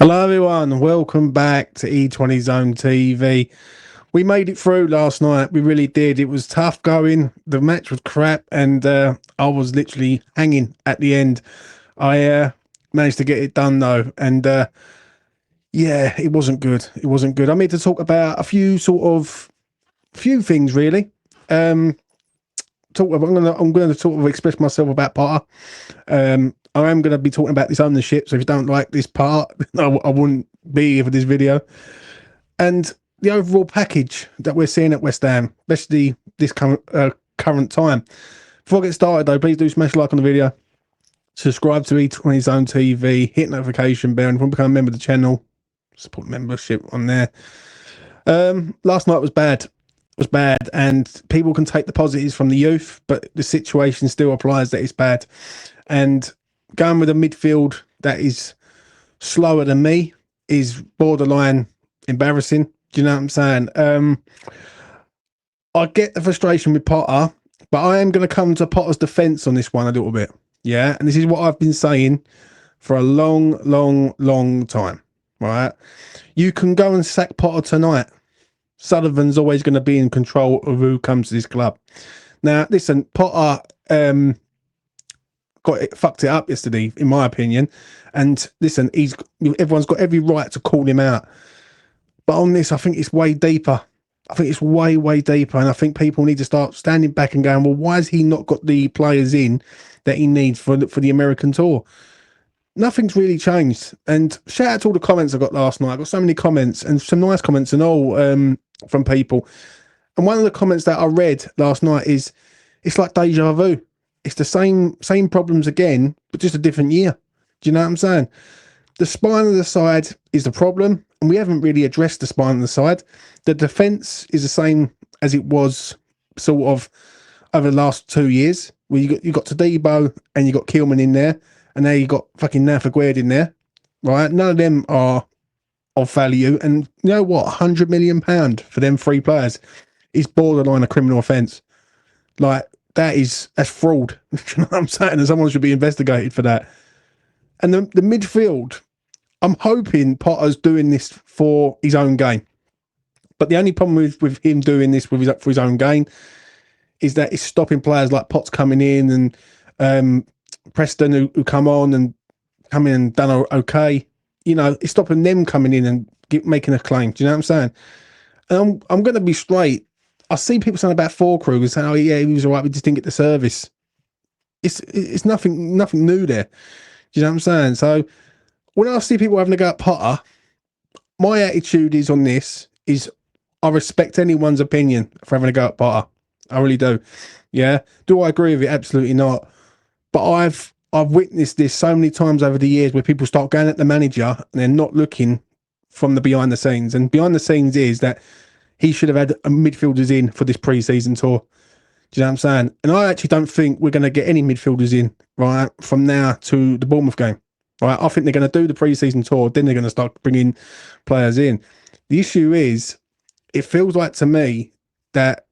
Hello everyone, welcome back to E20 Zone TV. We made it through last night, we really did. It was tough going, the match was crap, and I was literally hanging at the end. I managed to get it done though, and yeah, it wasn't good. It wasn't good. I'm here to talk about a few things really. I'm gonna sort of express myself about Potter. I am going to be talking about this ownership, so if you don't like this part, I wouldn't be here for this video. And the overall package that we're seeing at West Ham, especially this current time. Before I get started though, please do smash a like on the video, subscribe to E20 Zone TV, hit notification bell, and if you want to become a member of the channel, support membership on there. Last night was bad. And people can take the positives from the youth, but the situation still applies that it's bad. And going with a midfield that is slower than me is borderline embarrassing. Do you know what I'm saying? I get the frustration with Potter, but I am going to come to Potter's defence on this one a little bit. Yeah, and this is what I've been saying for a long time. Right? You can go and sack Potter tonight. Sullivan's always going to be in control of who comes to this club. Now, listen, Potter fucked it up yesterday, in my opinion. And listen, everyone's got every right to call him out. But on this, I think it's way deeper. I think it's way deeper. And I think people need to start standing back and going, well, why has he not got the players in that he needs for the American tour? Nothing's really changed. And shout out to all the comments I got last night. I got so many comments and some nice comments and all from people. And one of the comments that I read last night is, it's like deja vu. It's the same problems again, but just a different year. Do you know what I'm saying? The spine of the side is the problem, and we haven't really addressed the spine of the side. The defence is the same as it was sort of over the last 2 years, where you got Todibo and you got Kilman in there, and now you got fucking Nafaguerd in there, right? None of them are of value, and you know what? £100 million for them 3 players is borderline a criminal offence. Like, that's fraud. You know what I'm saying? And someone should be investigated for that. And the midfield, I'm hoping Potter's doing this for his own gain. But the only problem with him doing this for his own gain is that it's stopping players like Potts coming in and Preston who come in and done okay. You know, it's stopping them coming in and making a claim. Do you know what I'm saying? And I'm going to be straight. I see people saying about Kruger and saying, "Oh yeah, he was all right. We just didn't get the service." It's nothing new there. Do you know what I'm saying? So when I see people having a go at Potter, my attitude is on this is I respect anyone's opinion for having a go at Potter. I really do. Yeah. Do I agree with it? Absolutely not. But I've witnessed this so many times over the years where people start going at the manager and they're not looking from the behind the scenes. And behind the scenes is that he should have had midfielders in for this pre-season tour. Do you know what I'm saying? And I actually don't think we're going to get any midfielders in, right, from now to the Bournemouth game. Right? I think they're going to do the pre-season tour, then they're going to start bringing players in. The issue is, it feels like to me that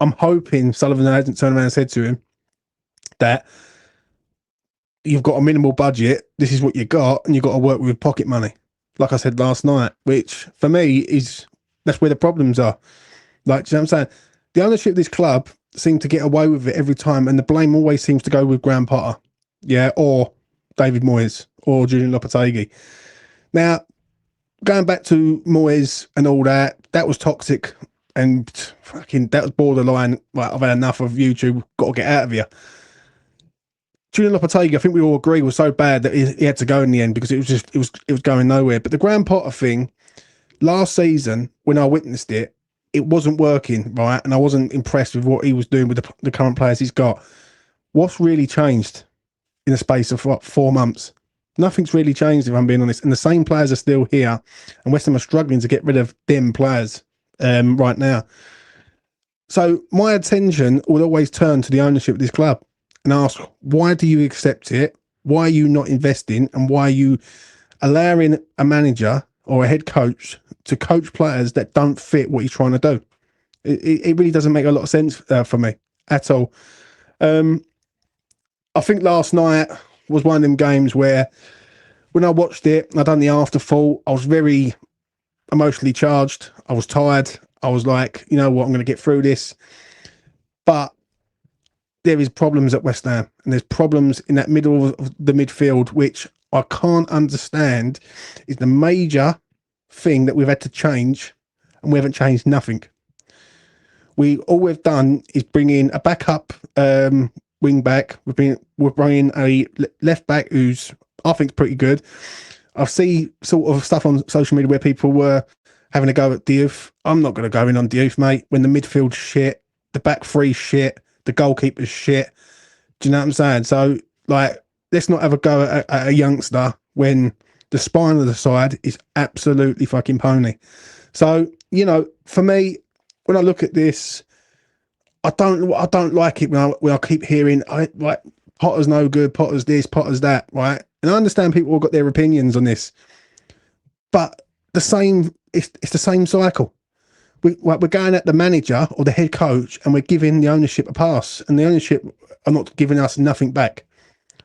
I'm hoping Sullivan hasn't turned around and said to him that you've got a minimal budget, this is what you got, and you've got to work with pocket money. Like I said last night, which for me that's where the problems are. Like, do you know what I'm saying? The ownership of this club seem to get away with it every time, and the blame always seems to go with Graham Potter, yeah, or David Moyes or Julian Lopetegui. Now, going back to Moyes and all that, that was toxic and fucking that was borderline. Like, I've had enough of YouTube. Got to get out of here. Julian Lopetegui, I think we all agree, was so bad that he had to go in the end because it was going nowhere. But the Graham Potter thing, last season when I witnessed it, it wasn't working, right? And I wasn't impressed with what he was doing with the current players he's got. What's really changed in the space of what, 4 months? Nothing's really changed, if I'm being honest. And the same players are still here, and West Ham are struggling to get rid of them players right now. So my attention will always turn to the ownership of this club and ask, why do you accept it? Why are you not investing? And why are you allowing a manager or a head coach to coach players that don't fit what he's trying to do? It really doesn't make a lot of sense for me at all. I think last night was one of them games where when I watched it, I done the afterthought. I was very emotionally charged. I was tired. I was like, you know what, I'm going to get through this. But there is problems at West Ham, and there's problems in that middle of the midfield, which I can't understand is the major thing that we've had to change, and we haven't changed nothing. All we've done is bring in a backup wing back. We're bringing a left back who's, I think, pretty good. I see sort of stuff on social media where people were having a go at Diouf. I'm not going to go in on Diouf, mate, when the midfield's shit, the back three shit, the goalkeeper's shit. Do you know what I'm saying? So, like, let's not have a go at a youngster when the spine of the side is absolutely fucking pony. So, you know, for me, when I look at this, I don't like it when I keep hearing like Potter's no good, Potter's this, Potter's that, right? And I understand people have got their opinions on this, but it's the same cycle. We're going at the manager or the head coach, and we're giving the ownership a pass, and the ownership are not giving us nothing back.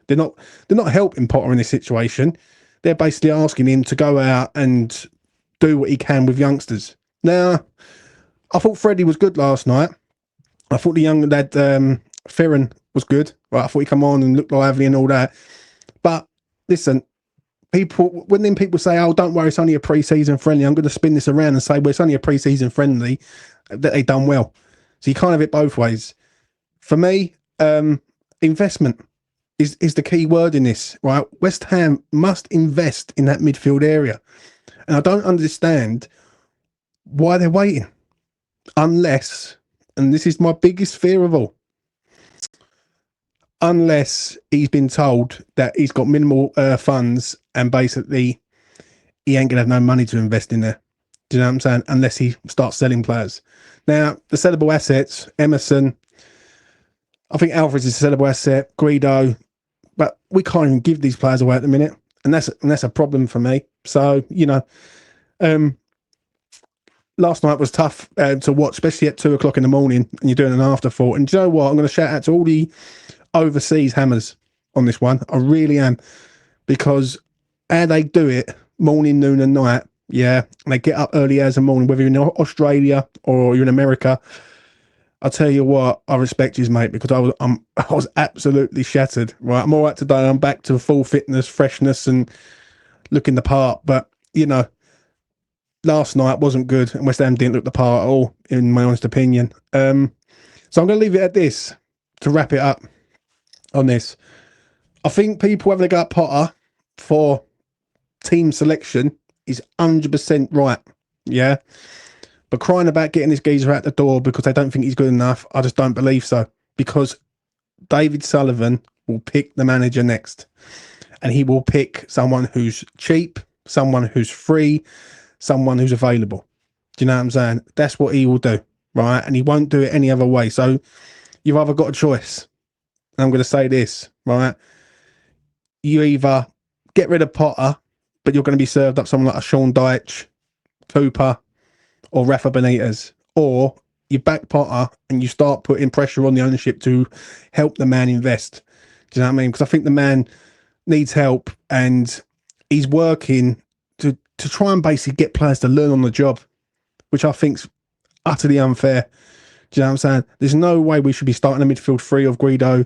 They're not helping Potter in this situation. They're basically asking him to go out and do what he can with youngsters. Now, I thought Freddie was good last night. I thought the young lad Ferran was good. Right, I thought he come on and looked lively and all that. But listen, when people say, "Oh, don't worry, it's only a pre-season friendly," I'm going to spin this around and say, "Well, it's only a pre-season friendly that they done well." So you can't have it both ways. For me, investment is the key word in this. Right, West Ham must invest in that midfield area, and I don't understand why they're waiting, unless, and this is my biggest fear of all, unless he's been told that he's got minimal funds and basically he ain't gonna have no money to invest in there. Do you know what I'm saying? Unless he starts selling players. Now, the sellable assets, Emerson, I think Alvarez is a sellable asset, Guido, but we can't even give these players away at the minute, and that's a problem for me. So, you know, last night was tough to watch, especially at 2:00 in the morning, and you're doing an afterthought. And do you know what? I'm going to shout out to all the overseas hammers on this one. I really am, because how they do it morning, noon, and night. Yeah, and they get up early as a morning, whether you're in Australia or you're in America. I'll tell you what, I respect you, mate, because I was absolutely shattered. Right, I'm all right today. I'm back to full fitness, freshness, and looking the part. But you know, last night wasn't good, and West Ham didn't look the part at all, in my honest opinion. So I'm going to leave it at this to wrap it up on this. I think people having a go at Potter for team selection is 100% right. Yeah. But crying about getting this geezer out the door because they don't think he's good enough, I just don't believe so. Because David Sullivan will pick the manager next. And he will pick someone who's cheap, someone who's free, someone who's available. Do you know what I'm saying? That's what he will do, right? And he won't do it any other way. So you've either got a choice. And I'm going to say this, right? You either get rid of Potter, but you're going to be served up someone like a Sean Dyche, Cooper, or Rafa Benitez, or you back Potter and you start putting pressure on the ownership to help the man invest. Do you know what I mean? Because I think the man needs help, and he's working to try and basically get players to learn on the job, which I think's utterly unfair. Do you know what I'm saying? There's no way we should be starting a midfield three of Guido,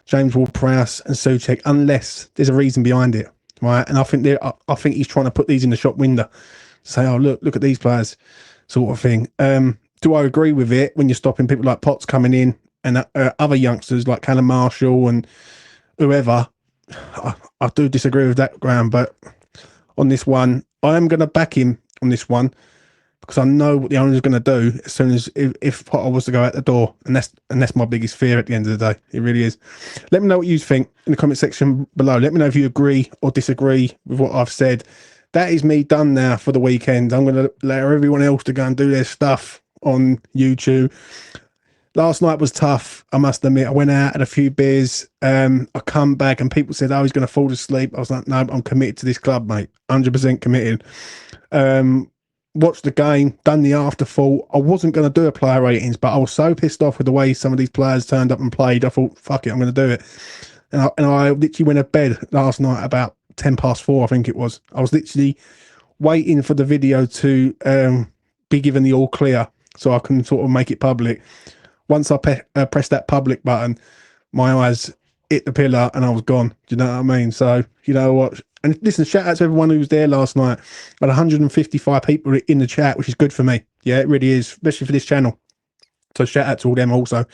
James Ward-Prowse, and Souček unless there's a reason behind it, right? And I think he's trying to put these in the shop window, say, "Oh, look at these players," sort of thing. Do I agree with it when you're stopping people like Potts coming in and other youngsters like Callum Marshall and whoever? I do disagree with that, Graham. But on this one, I am going to back him on this one, because I know what the owner's going to do as soon as if Potter was to go out the door, and that's my biggest fear at the end of the day. It really is. Let me know what you think in the comment section below. Let me know if you agree or disagree with what I've said. That is me done now for the weekend. I'm going to allow everyone else to go and do their stuff on YouTube. Last night was tough, I must admit. I went out, had a few beers. I come back and people said, "Oh, he's going to fall asleep." I was like, "No, I'm committed to this club, mate. 100% committed." Watched the game, done the afterthought. I wasn't going to do a player ratings, but I was so pissed off with the way some of these players turned up and played. I thought, fuck it, I'm going to do it. And I literally went to bed last night about 4:10, I think it was. I was literally waiting for the video to be given the all clear so I can sort of make it public. Once I pressed that public button, my eyes hit the pillar and I was gone. Do you know what I mean? So, you know what? And listen, shout out to everyone who was there last night. But 155 people in the chat, which is good for me. Yeah, it really is, especially for this channel. So shout out to all them also.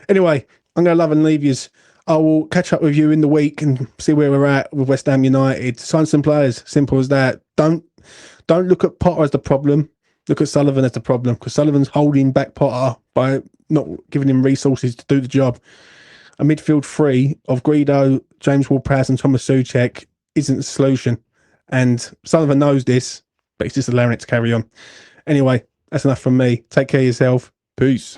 Anyway, I'm going to love and leave yous. I will catch up with you in the week and see where we're at with West Ham United. Sign some players. Simple as that. Don't look at Potter as the problem. Look at Sullivan as the problem, because Sullivan's holding back Potter by not giving him resources to do the job. A midfield three of Guido, James Ward-Prowse and Thomas Souček isn't the solution. And Sullivan knows this, but he's just allowing it to carry on. Anyway, that's enough from me. Take care of yourself. Peace.